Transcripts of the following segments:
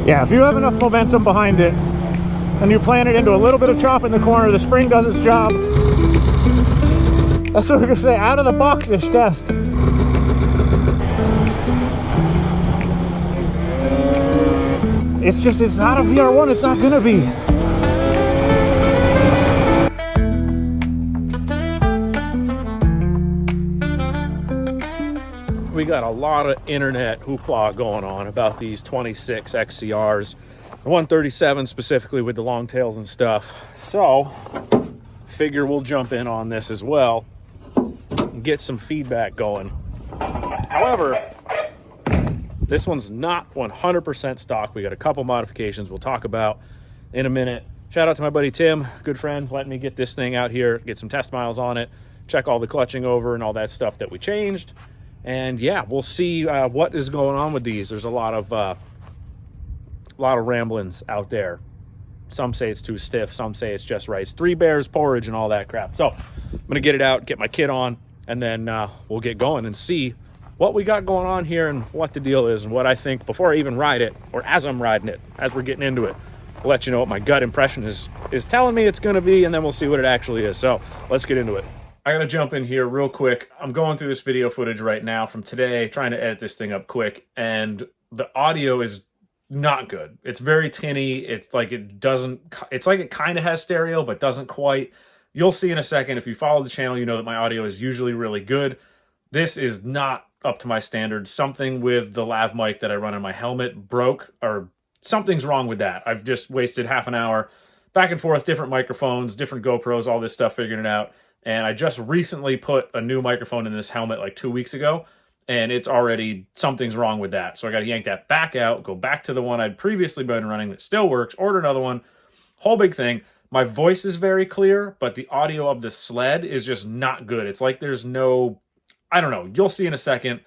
Yeah, if you have enough momentum behind it and you plan it into a little bit of chop in the corner, the spring does its job. That's what we're gonna say, out of the box-ish test. It's just, it's not a VR1, it's not gonna be. We got a lot of internet hoopla going on about these 26 XCRs, the 137 specifically with the long tails and stuff. So, figure we'll jump in on this as well and get some feedback going. However, this one's not 100% stock. We got a couple modifications we'll talk about in a minute. Shout out to my buddy Tim, good friend, letting me get this thing out here, get some test miles on it, check all the clutching over and all that stuff that we changed. And yeah, we'll see what is going on with these. There's a lot of ramblings out there. Some say it's too stiff, some say it's just right. It's three bears, porridge, and all that crap. So I'm gonna get it out, get my kit on, and then we'll get going and see what we got going on here and what the deal is and what I think before I even ride it, or as I'm riding it, as we're getting into it. I'll let you know what my gut impression is telling me it's gonna be, and then we'll see what it actually is. So let's get into it. I gotta jump in here real quick. I'm going through this video footage right now from today, trying to edit this thing up quick, and the audio is not good. It's very tinny. It's like it kind of has stereo, but doesn't quite. You'll see in a second. If you follow the channel, you know that my audio is usually really good. This is not up to my standards. Something with the lav mic that I run in my helmet broke, or something's wrong with that. I've just wasted half an hour back and forth, different microphones, different GoPros, all this stuff, figuring it out. And I just recently put a new microphone in this helmet like 2 weeks ago, and it's already, something's wrong with that. So I got to yank that back out, go back to the one I'd previously been running that still works, order another one, whole big thing. My voice is very clear, but the audio of the sled is just not good. It's like there's no, I don't know. You'll see in a second.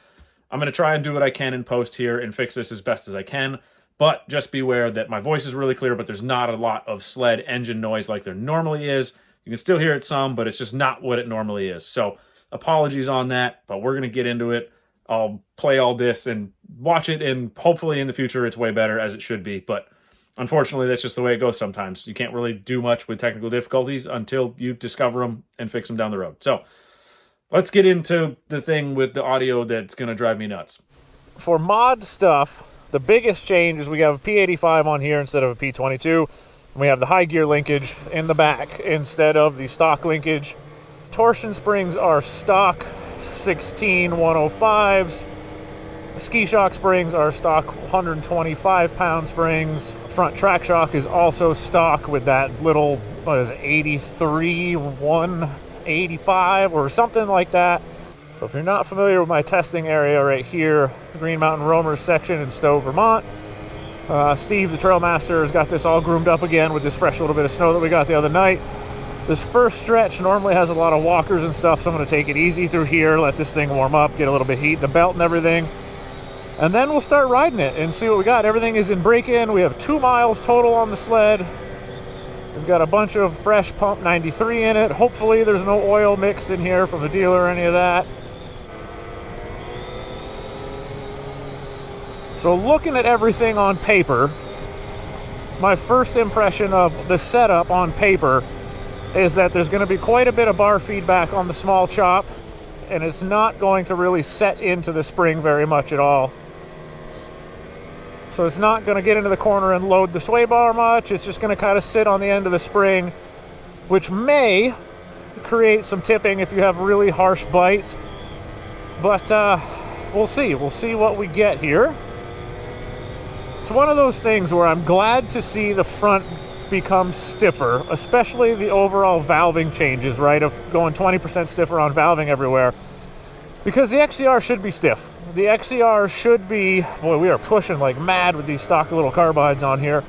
I'm going to try and do what I can in post here and fix this as best as I can. But just beware that my voice is really clear, but there's not a lot of sled engine noise like there normally is. You can still hear it some, but it's just not what it normally is. So apologies on that, but we're going to get into it. I'll play all this and watch it, and hopefully in the future it's way better, as it should be. But unfortunately, that's just the way it goes sometimes. You can't really do much with technical difficulties until you discover them and fix them down the road. So let's get into the thing with the audio that's going to drive me nuts. For mod stuff, the biggest change is we have a P85 on here instead of a P22. We have the high gear linkage in the back instead of the stock linkage. Torsion springs are stock 16 105s. Ski shock springs are stock 125 pound springs. Front track shock is also stock with that little, what is it, 83 185 or something like that. So if you're not familiar with my testing area right here, Green Mountain Roamers section in Stowe, Vermont, Steve, the trail master, has got this all groomed up again with this fresh little bit of snow that we got the other night. This first stretch normally has a lot of walkers and stuff, so I'm going to take it easy through here, let this thing warm up, get a little bit of heat in the belt and everything. And then we'll start riding it and see what we got. Everything is in break-in. We have 2 miles total on the sled. We've got a bunch of fresh Pump 93 in it. Hopefully there's no oil mixed in here from the dealer or any of that. So looking at everything on paper, my first impression of the setup on paper is that there's going to be quite a bit of bar feedback on the small chop, and it's not going to really set into the spring very much at all. So it's not going to get into the corner and load the sway bar much. It's just going to kind of sit on the end of the spring, which may create some tipping if you have really harsh bite. But we'll see. We'll see what we get here. It's one of those things where I'm glad to see the front become stiffer, especially the overall valving changes, right? Of going 20% stiffer on valving everywhere. Because the XCR should be stiff. The XCR should be, boy, we are pushing like mad with these stock little carbides on here.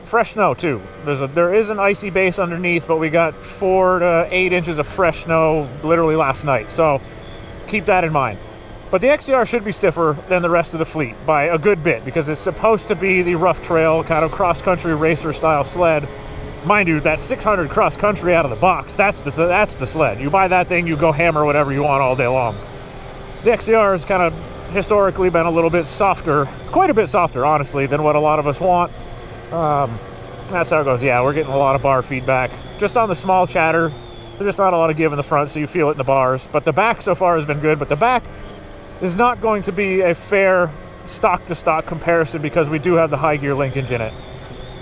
Fresh snow too. There is an icy base underneath, but we got 4 to 8 inches of fresh snow literally last night. So keep that in mind. But the XCR should be stiffer than the rest of the fleet by a good bit, because it's supposed to be the rough trail, kind of cross-country racer style sled. Mind you, that 600 cross-country out of the box, that's the sled. You buy that thing, you go hammer whatever you want all day long. The XCR is kind of historically been a little bit softer, quite a bit softer, honestly, than what a lot of us want. That's how it goes. Yeah, we're getting a lot of bar feedback. Just on the small chatter, there's just not a lot of give in the front, so you feel it in the bars. But the back so far has been good, but the back is not going to be a fair stock-to-stock comparison because we do have the high gear linkage in it.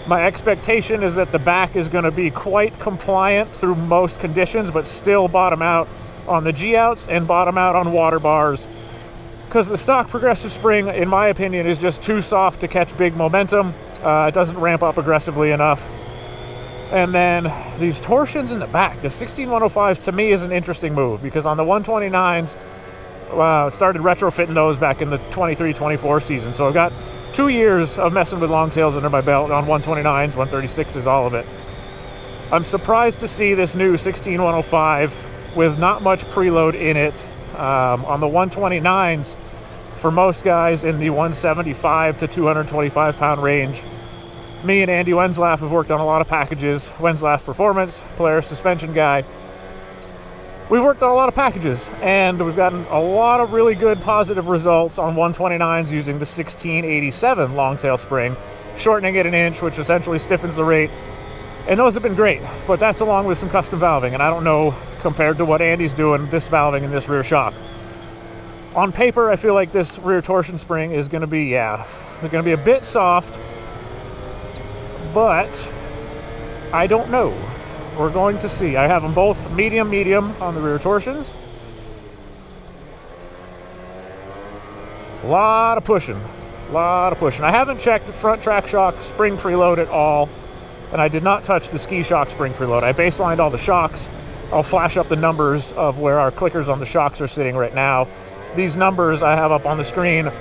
My expectation is that the back is going to be quite compliant through most conditions, but still bottom out on the G-outs and bottom out on water bars, because the stock progressive spring, in my opinion, is just too soft to catch big momentum. It doesn't ramp up aggressively enough. And then these torsions in the back, the 16105s to me is an interesting move, because on the 129s, started retrofitting those back in the 23-24 season. So I've got 2 years of messing with longtails under my belt on 129s, 136s, all of it. I'm surprised to see this new 16105 with not much preload in it. On the 129s, for most guys in the 175 to 225 pound range, me and Andy Wenslaff have worked on a lot of packages. Wenslaff Performance, Polaris suspension guy. We've worked on a lot of packages, and we've gotten a lot of really good positive results on 129s using the 1687 longtail spring, shortening it an inch, which essentially stiffens the rate. And those have been great, but that's along with some custom valving, and I don't know, compared to what Andy's doing, this valving and this rear shock. On paper, I feel like this rear torsion spring is going to be, they're going to be a bit soft, but I don't know. We're going to see. I have them both medium on the rear torsions. A lot of pushing. I haven't checked the front track shock spring preload at all, and I did not touch the ski shock spring preload. I baselined all the shocks. I'll flash up the numbers of where our clickers on the shocks are sitting right now. These numbers I have up on the screen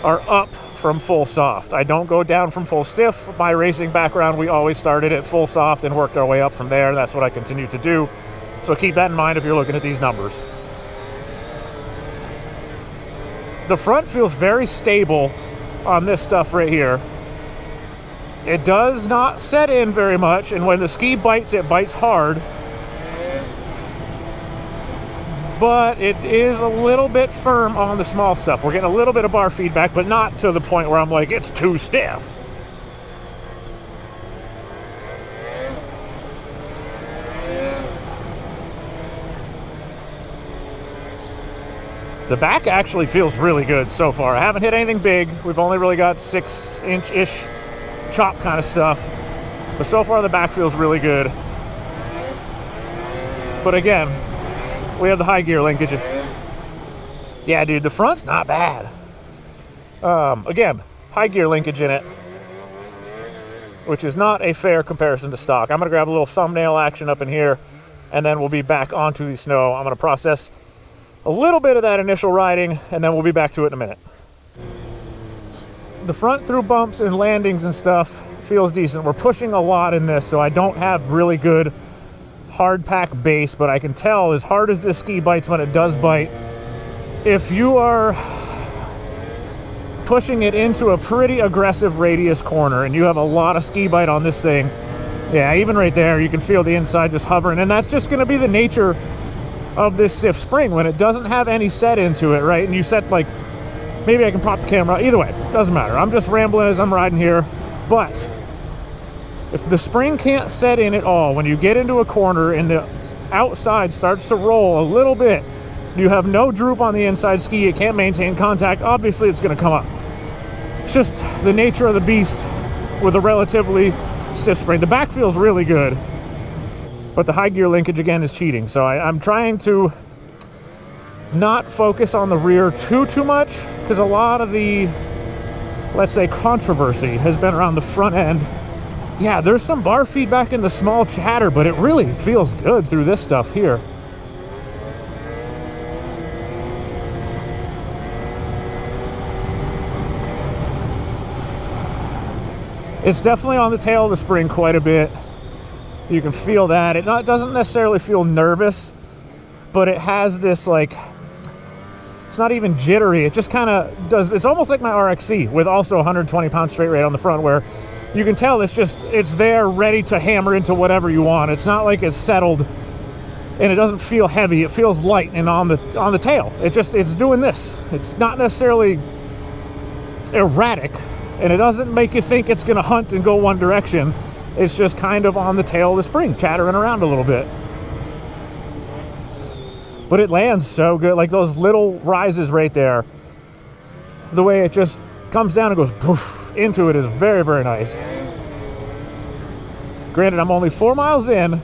are up from full soft. I don't go down from full stiff. My racing background, we always started at full soft and worked our way up from there. That's what I continue to do. So keep that in mind if you're looking at these numbers. The front feels very stable on this stuff right here. It does not set in very much, and when the ski bites, it bites hard. But it is a little bit firm on the small stuff. We're getting a little bit of bar feedback, but not to the point where I'm like, it's too stiff. The back actually feels really good so far. I haven't hit anything big. We've only really got 6-inch-ish chop kind of stuff. But so far the back feels really good. But again, we have the high gear linkage. Yeah, dude, the front's not bad. Again, high gear linkage in it, which is not a fair comparison to stock. I'm going to grab a little thumbnail action up in here, and then we'll be back onto the snow. I'm going to process a little bit of that initial riding, and then we'll be back to it in a minute. The front through bumps and landings and stuff feels decent. We're pushing a lot in this, so I don't have really good hard pack base, but I can tell as hard as this ski bites when it does bite, if you are pushing it into a pretty aggressive radius corner and you have a lot of ski bite on this thing, yeah, even right there you can feel the inside just hovering, and that's just going to be the nature of this stiff spring when it doesn't have any set into it, right? And you set, like, maybe I can pop the camera, either way, doesn't matter. I'm just rambling as I'm riding here, but if the spring can't set in at all, when you get into a corner and the outside starts to roll a little bit, you have no droop on the inside ski, it can't maintain contact, obviously it's going to come up. It's just the nature of the beast with a relatively stiff spring. The back feels really good, but the high gear linkage again is cheating. So I'm trying to not focus on the rear too much, because a lot of the, let's say, controversy has been around the front end. Yeah, there's some bar feedback in the small chatter, but it really feels good through this stuff here. It's definitely on the tail of the spring quite a bit. You can feel that. It doesn't necessarily feel nervous, but it has this, like, it's not even jittery. It just kind of does. It's almost like my RXC with also 120 pound straight rate on the front, where you can tell it's there ready to hammer into whatever you want. It's not like it's settled and it doesn't feel heavy. It feels light and on the tail. It's doing this. It's not necessarily erratic, and it doesn't make you think it's going to hunt and go one direction. It's just kind of on the tail of the spring, chattering around a little bit. But it lands so good. Like those little rises right there, the way it just comes down and goes poof into it is very, very nice. Granted, I'm only 4 miles in,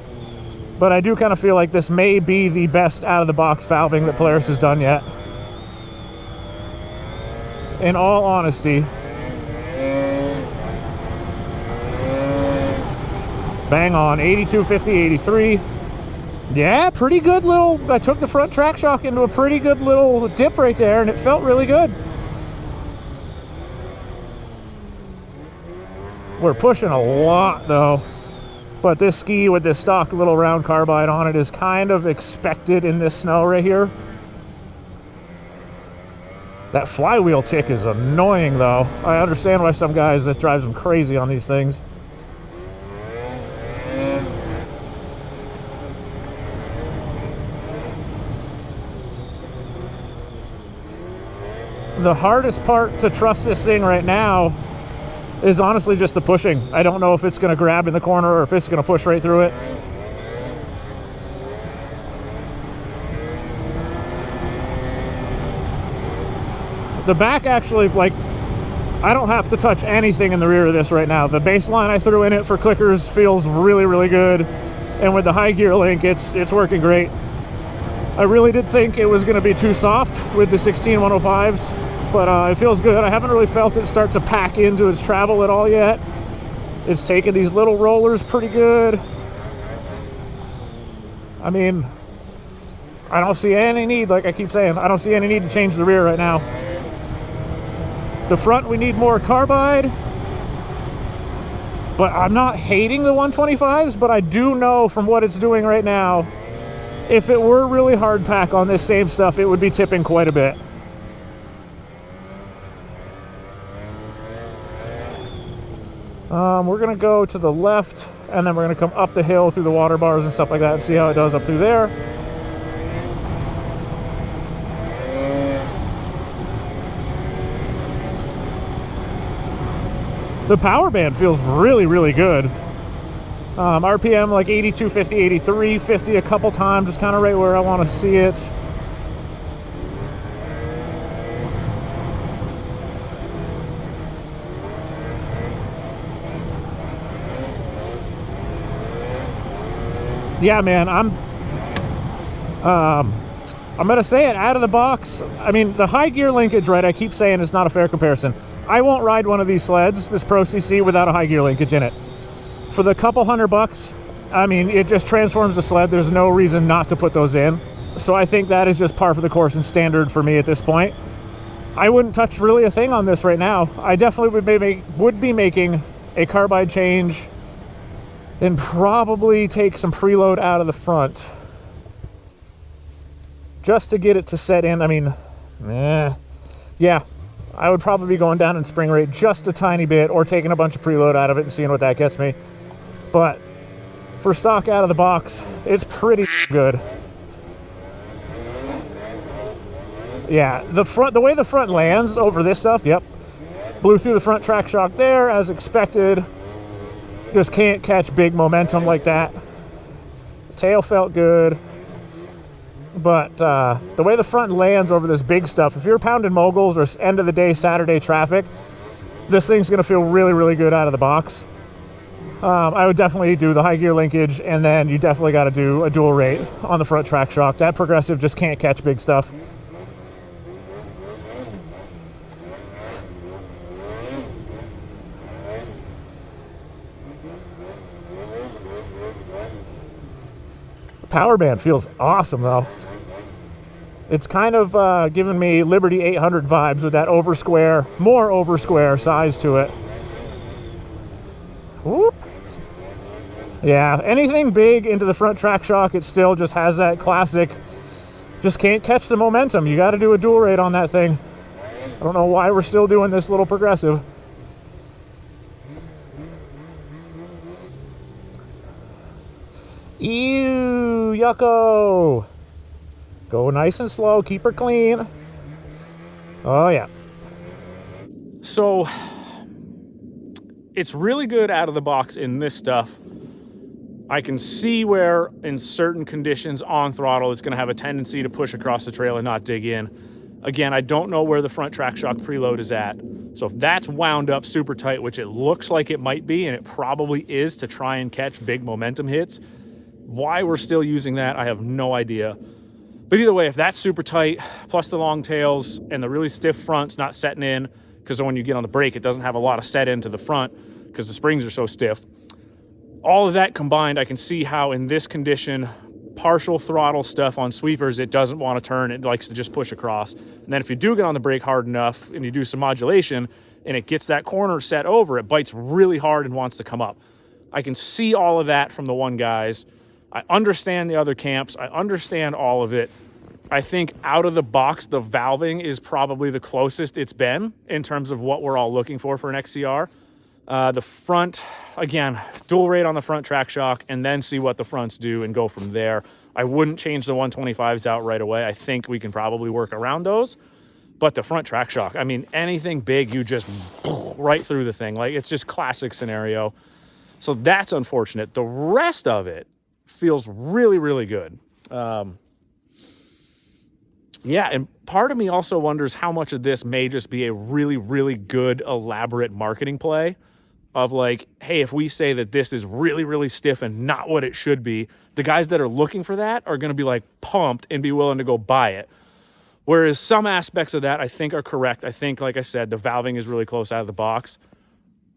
but I do kind of feel like this may be the best out-of-the-box valving that Polaris has done yet. In all honesty. Bang on, 82, 50, 83. Yeah, pretty good little, I took the front track shock into a pretty good little dip right there, and it felt really good. We're pushing a lot, though. But this ski with this stock little round carbide on it is kind of expected in this snow right here. That flywheel tick is annoying, though. I understand why some guys, that drives them crazy on these things. The hardest part to trust this thing right now is honestly just the pushing. I don't know if it's going to grab in the corner or if it's going to push right through it. The back actually, like, I don't have to touch anything in the rear of this right now. The baseline I threw in it for clickers feels really, really good. And with the high gear link, it's working great. I really did think it was going to be too soft with the 16105s. But it feels good. I haven't really felt it start to pack into its travel at all yet. It's taking these little rollers pretty good. I mean, I don't see any need, like I keep saying, I don't see any need to change the rear right now. The front, we need more carbide. But I'm not hating the 125s, but I do know from what it's doing right now, if it were really hard pack on this same stuff, it would be tipping quite a bit. We're going to go to the left, and then we're going to come up the hill through the water bars and stuff like that and see how it does up through there. The power band feels really, really good. RPM like 82, 50, 83, 50 a couple times, just kind of right where I want to see it. Yeah, man, I'm gonna say it out of the box. I mean, the high gear linkage, right? I keep saying it's not a fair comparison. I won't ride one of these sleds, this Pro CC, without a high gear linkage in it. For the couple $100, I mean, it just transforms the sled. There's no reason not to put those in. So I think that is just par for the course and standard for me at this point. I wouldn't touch really a thing on this right now. I definitely would be making a carbide change and probably take some preload out of the front just to get it to set in. I mean, yeah, I would probably be going down in spring rate just a tiny bit or taking a bunch of preload out of it and seeing what that gets me. But for stock out of the box, it's pretty good. Yeah, the way the front lands over this stuff, yep. Blew through the front track shock there as expected. Just can't catch big momentum like that. The tail felt good. But the way the front lands over this big stuff, if you're pounding moguls or end of the day Saturday traffic, this thing's gonna feel really, really good out of the box. I would definitely do the high gear linkage, and then you definitely gotta do a dual rate on the front track shock. That progressive just can't catch big stuff. Power band feels awesome though. It's kind of giving me Liberty 800 vibes with that more over square size to it. Whoop. Yeah, anything big into the front track shock, it still just has that classic, just can't catch the momentum. You got to do a dual rate on that thing. I don't know why we're still doing this little progressive. Ew, yucko. Go nice and slow, keep her clean. Oh yeah. So it's really good out of the box in this stuff. I can see where in certain conditions on throttle, it's going to have a tendency to push across the trail and not dig in. Again, I don't know where the front track shock preload is at. So if that's wound up super tight, which it looks like it might be, and it probably is to try and catch big momentum hits, why we're still using that, I have no idea. But either way, if that's super tight, plus the long tails and the really stiff front's not setting in, because when you get on the brake, it doesn't have a lot of set into the front because the springs are so stiff. All of that combined, I can see how in this condition, partial throttle stuff on sweepers, it doesn't want to turn. It likes to just push across. And then if you do get on the brake hard enough and you do some modulation and it gets that corner set over, it bites really hard and wants to come up. I can see all of that from the one guys. I understand the other camps. I understand all of it. I think out of the box, the valving is probably the closest it's been in terms of what we're all looking for an XCR. The front, again, dual rate on the front track shock and then see what the fronts do and go from there. I wouldn't change the 125s out right away. I think we can probably work around those. But the front track shock, I mean, anything big, you just right through the thing. Like, it's just classic scenario. So that's unfortunate. The rest of it feels really, really good. Yeah, and part of me also wonders how much of this may just be a really, really good, elaborate marketing play of like, hey, if we say that this is really, really stiff and not what it should be, the guys that are looking for that are going to be like pumped and be willing to go buy it. Whereas some aspects of that I think are correct. I think, like I said, the valving is really close out of the box,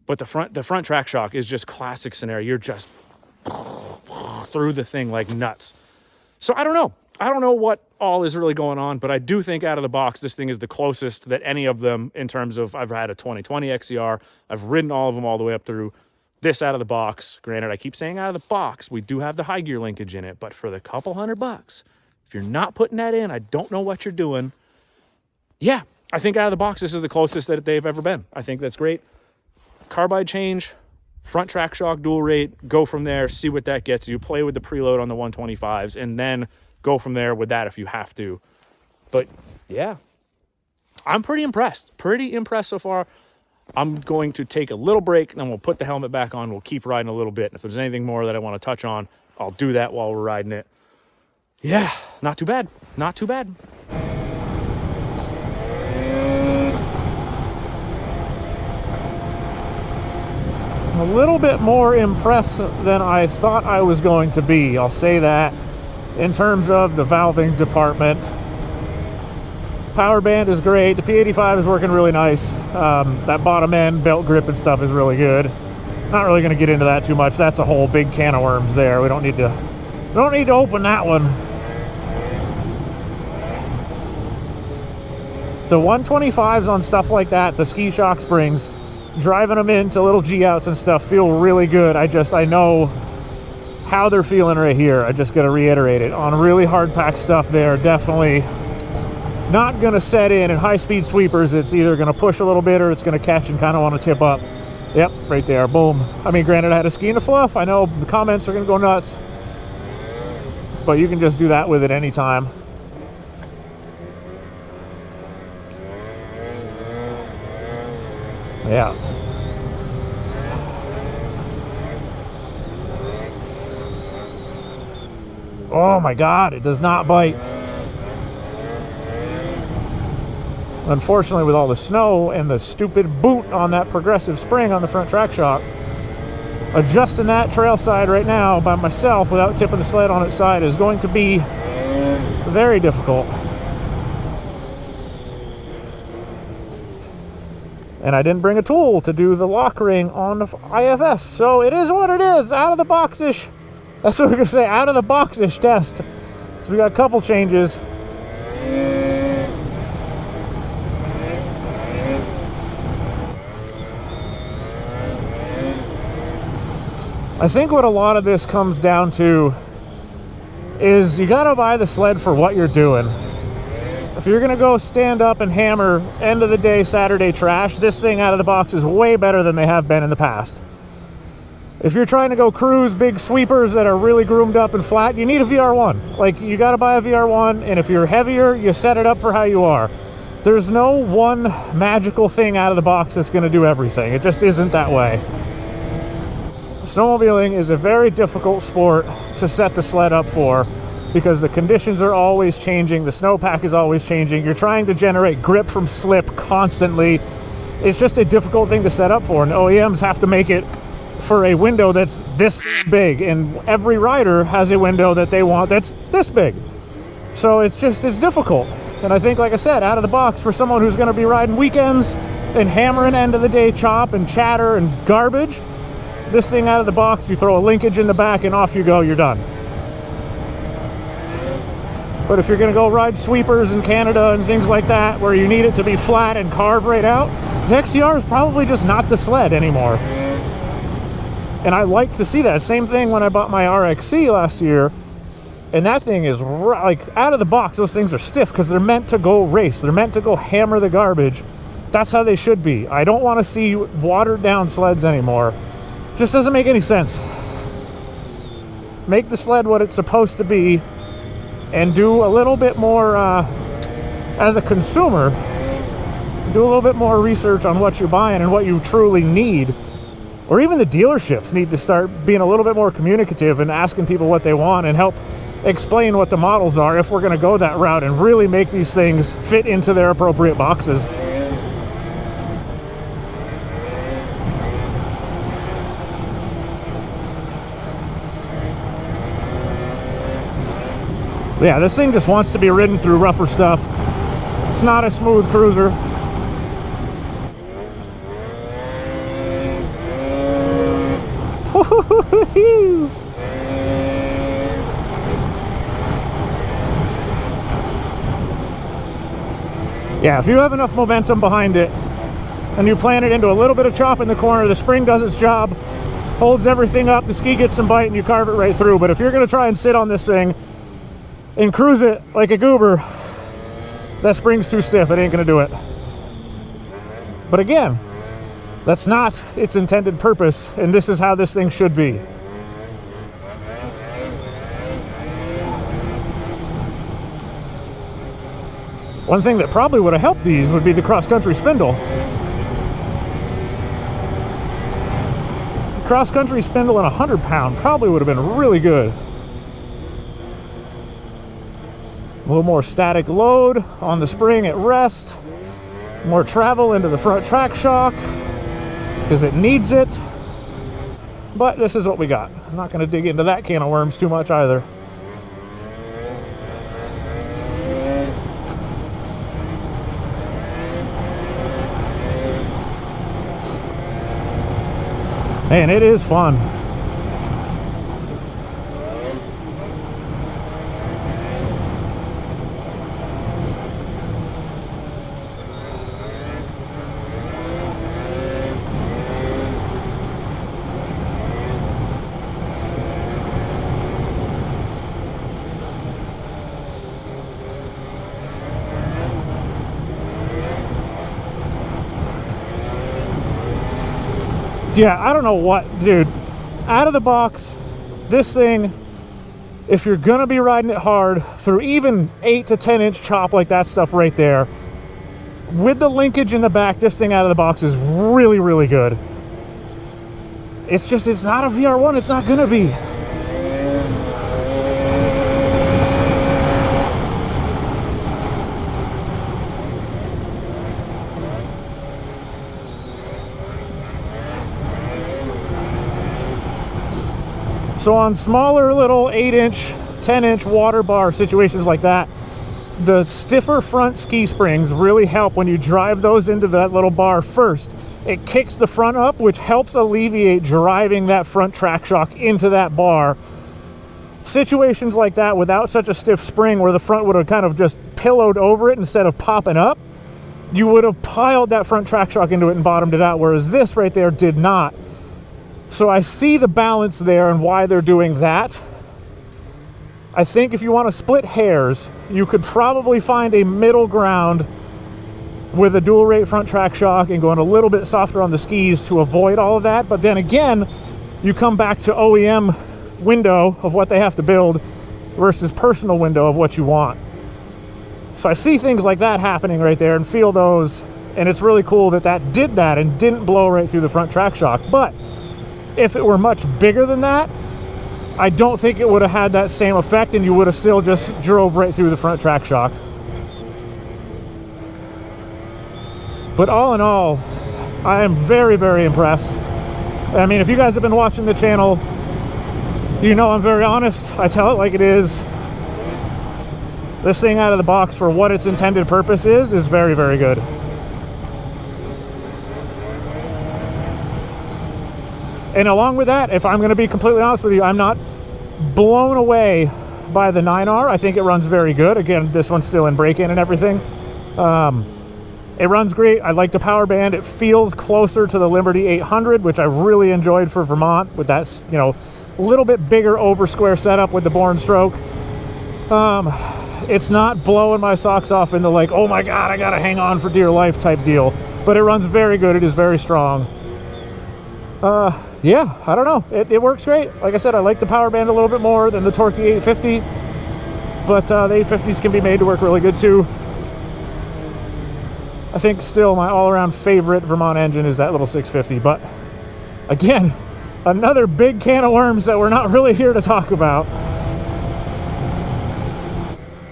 but the front track shock is just classic scenario. You're just through the thing like nuts. So I don't know. I don't know what all is really going on, but I do think out of the box, this thing is the closest that any of them in terms of, I've had a 2020 XCR. I've ridden all of them all the way up through this out of the box. Granted, I keep saying out of the box, we do have the high gear linkage in it, but for the couple $100, if you're not putting that in, I don't know what you're doing. Yeah, I think out of the box, this is the closest that they've ever been. I think that's great. Carbide change, front track shock, dual rate, go from there, see what that gets you. Play with the preload on the 125s, and then go from there with that if you have to. But yeah, I'm pretty impressed so far. I'm going to take a little break, then we'll put the helmet back on. We'll keep riding a little bit. And if there's anything more that I want to touch on, I'll do that while we're riding it. Yeah, not too bad. Not too bad. A little bit more impressed than I thought I was going to be. I'll say that. In terms of the valving department, power band is great. The P85 is working really nice. That bottom end belt grip and stuff is really good. Not really going to get into that too much. That's a whole big can of worms there. We don't need to open that one. The 125s on stuff like that, the ski shock springs, driving them into little G-outs and stuff feel really good. I know how they're feeling right here. I just got to reiterate it. On really hard pack stuff, they're definitely not going to set in. In high-speed sweepers, it's either going to push a little bit or it's going to catch and kind of want to tip up. Yep, right there, boom. I mean, granted, I had a ski in the fluff. I know the comments are going to go nuts, but you can just do that with it anytime. Yeah. Oh my God, it does not bite. Unfortunately, with all the snow and the stupid boot on that progressive spring on the front track shock, adjusting that trail side right now by myself without tipping the sled on its side is going to be very difficult. And I didn't bring a tool to do the lock ring on the IFS, so it is what it is, out of the box-ish. That's what we're going to say, out of the box-ish test. So we got a couple changes. I think what a lot of this comes down to is you got to buy the sled for what you're doing. If you're going to go stand up and hammer end of the day Saturday trash, this thing out of the box is way better than they have been in the past. If you're trying to go cruise big sweepers that are really groomed up and flat, you need a VR1. Like, you got to buy a VR1, and if you're heavier, you set it up for how you are. There's no one magical thing out of the box that's going to do everything. It just isn't that way. Snowmobiling is a very difficult sport to set the sled up for because the conditions are always changing, the snowpack is always changing, you're trying to generate grip from slip constantly. It's just a difficult thing to set up for, and OEMs have to make it for a window that's this big, and every rider has a window that they want that's this big. So it's difficult. And I think, like I said, out of the box, for someone who's going to be riding weekends and hammering end of the day chop and chatter and garbage, this thing out of the box, you throw a linkage in the back and off you go, you're done. But if you're going to go ride sweepers in Canada and things like that, where you need it to be flat and carve right out, the XCR is probably just not the sled anymore. And I like to see that. Same thing when I bought my RXC last year. And that thing is, like, out of the box, those things are stiff because they're meant to go race. They're meant to go hammer the garbage. That's how they should be. I don't want to see watered down sleds anymore. Just doesn't make any sense. Make the sled what it's supposed to be and do a little bit more, as a consumer, do a little bit more research on what you're buying and what you truly need. Or even the dealerships need to start being a little bit more communicative and asking people what they want and help explain what the models are if we're going to go that route and really make these things fit into their appropriate boxes. Yeah, this thing just wants to be ridden through rougher stuff. It's not a smooth cruiser. Yeah, if you have enough momentum behind it and you plant it into a little bit of chop in the corner, the spring does its job, holds everything up, the ski gets some bite, and you carve it right through. But if you're going to try and sit on this thing and cruise it like a goober, that spring's too stiff. It ain't going to do it. But again, that's not its intended purpose, and this is how this thing should be. One thing that probably would have helped these would be the cross-country spindle. Cross-country spindle and 100-pound probably would have been really good. A little more static load on the spring at rest. More travel into the front track shock because it needs it. But this is what we got. I'm not going to dig into that can of worms too much either. And it is fun. Yeah, I don't know what, dude. Out of the box, this thing, if you're gonna be riding it hard through even 8 to 10 inch chop like that stuff right there, with the linkage in the back, this thing out of the box is really, really good. It's just, it's not a VR1, it's not gonna be. So on smaller little 8-inch, 10-inch water bar situations like that, the stiffer front ski springs really help when you drive those into that little bar first. It kicks the front up, which helps alleviate driving that front track shock into that bar. Situations like that without such a stiff spring where the front would have kind of just pillowed over it instead of popping up, you would have piled that front track shock into it and bottomed it out, whereas this right there did not. So I see the balance there and why they're doing that. I think if you want to split hairs, you could probably find a middle ground with a dual rate front track shock and going a little bit softer on the skis to avoid all of that. But then again, you come back to OEM window of what they have to build versus personal window of what you want. So I see things like that happening right there and feel those, and it's really cool that that did that and didn't blow right through the front track shock. But if it were much bigger than that, I don't think it would have had that same effect, and you would have still just drove right through the front track shock. But all in all, I am very, very impressed. I mean, if you guys have been watching the channel, you know I'm very honest. I tell it like it is. This thing out of the box, for what its intended purpose is very, very good. And along with that, if I'm going to be completely honest with you, I'm not blown away by the 9R. I think it runs very good. Again, this one's still in break-in and everything. It runs great. I like the power band. It feels closer to the Liberty 800, which I really enjoyed for Vermont with that, you know, a little bit bigger over square setup with the Born stroke. It's not blowing my socks off in the like, oh my God, I got to hang on for dear life type deal. But it runs very good. It is very strong. Yeah, I don't know. It works great. Like I said, I like the power band a little bit more than the Torquey 850, but the 850s can be made to work really good too. I think still my all-around favorite Vermont engine is that little 650, but again, another big can of worms that we're not really here to talk about.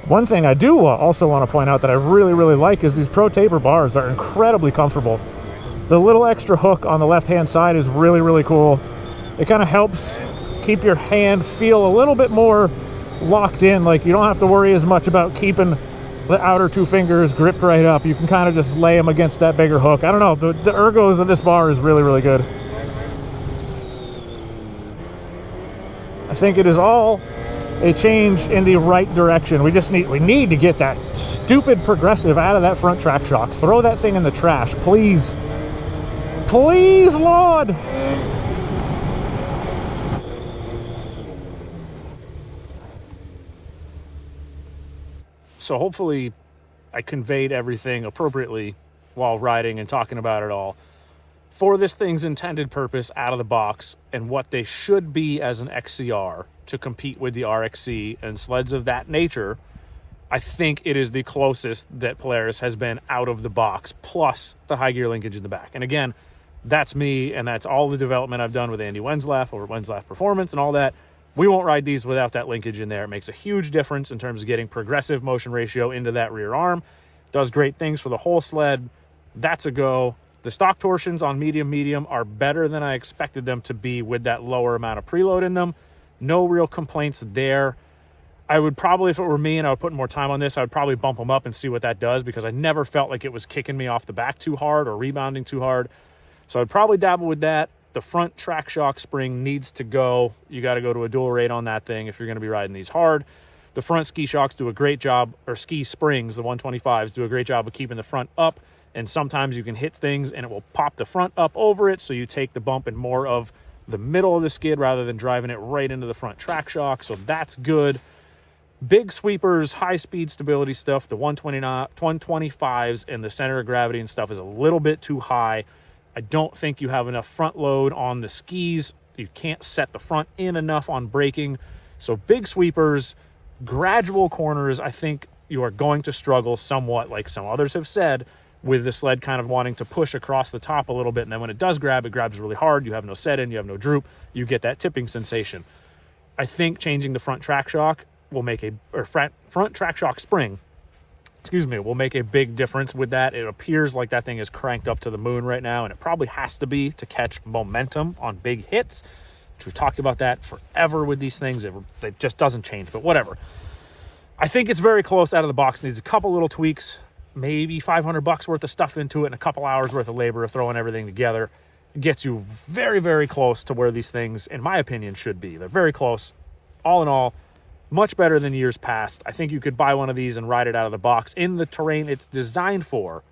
One thing I do also want to point out that I really, really like is these Pro Taper bars are incredibly comfortable. The little extra hook on the left-hand side is really, really cool. It kind of helps keep your hand feel a little bit more locked in. Like, you don't have to worry as much about keeping the outer two fingers gripped right up. You can kind of just lay them against that bigger hook. I don't know, the ergos of this bar is really, really good. I think it is all a change in the right direction. We need to get that stupid progressive out of that front track shock. Throw that thing in the trash, please. Please, Lord. So hopefully I conveyed everything appropriately while riding and talking about it all. For this thing's intended purpose out of the box and what they should be as an XCR to compete with the RXC and sleds of that nature, I think it is the closest that Polaris has been out of the box, plus the high gear linkage in the back. And again, that's me, and that's all the development I've done with Andy Wenslaff over Wenslaff Performance and all that. We won't ride these without that linkage in there. It makes a huge difference in terms of getting progressive motion ratio into that rear arm. Does great things for the whole sled. That's a go. The stock torsions on medium are better than I expected them to be with that lower amount of preload in them. No real complaints there. I would probably, if it were me and I would put more time on this, I would probably bump them up and see what that does, because I never felt like it was kicking me off the back too hard or rebounding too hard. So I'd probably dabble with that. The front track shock spring needs to go. You got to go to a dual rate on that thing if you're going to be riding these hard. The front ski shocks do a great job, or ski springs, the 125s, do a great job of keeping the front up. And sometimes you can hit things and it will pop the front up over it, so you take the bump in more of the middle of the skid rather than driving it right into the front track shock. So that's good. Big sweepers, high speed stability stuff, the 125s and the center of gravity and stuff is a little bit too high. I don't think you have enough front load on the skis. You can't set the front in enough on braking. So big sweepers, gradual corners, I think you are going to struggle somewhat, like some others have said, with the sled kind of wanting to push across the top a little bit. And then when it does grab, it grabs really hard. You have no set in, you have no droop. You get that tipping sensation. I think changing the front track shock will make front track shock spring, will make a big difference with that. It appears like that thing is cranked up to the moon right now, and it probably has to be to catch momentum on big hits, which we've talked about that forever with these things. It just doesn't change, but whatever. I think it's very close out of the box. Needs a couple little tweaks, maybe $500 worth of stuff into it and a couple hours worth of labor of throwing everything together. It gets you very, very close to where these things, in my opinion, should be. They're very close. All in all, much better than years past. I think you could buy one of these and ride it out of the box in the terrain it's designed for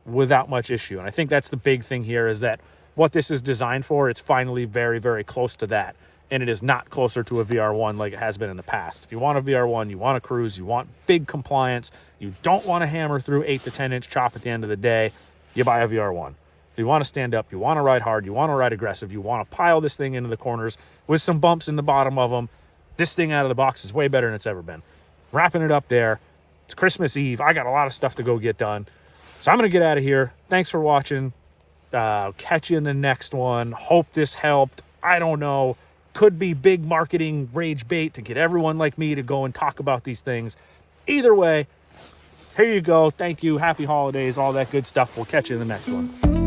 without much issue. And I think that's the big thing here, is that what this is designed for, it's finally very, very close to that. And it is not closer to a VR1 like it has been in the past. If you want a VR1, you want to cruise, you want big compliance, you don't want to hammer through 8 to 10 inch chop at the end of the day, you buy a VR1. you want to stand up, you want to ride hard, you want to ride aggressive, you want to pile this thing into the corners with some bumps in the bottom of them, this thing out of the box is way better than it's ever been. Wrapping it up there. It's Christmas Eve. I got a lot of stuff to go get done. So I'm going to get out of here. Thanks for watching. Catch you in the next one. Hope this helped. I don't know. Could be big marketing rage bait to get everyone like me to go and talk about these things. Either way, here you go. Thank you. Happy holidays, all that good stuff. We'll catch you in the next one.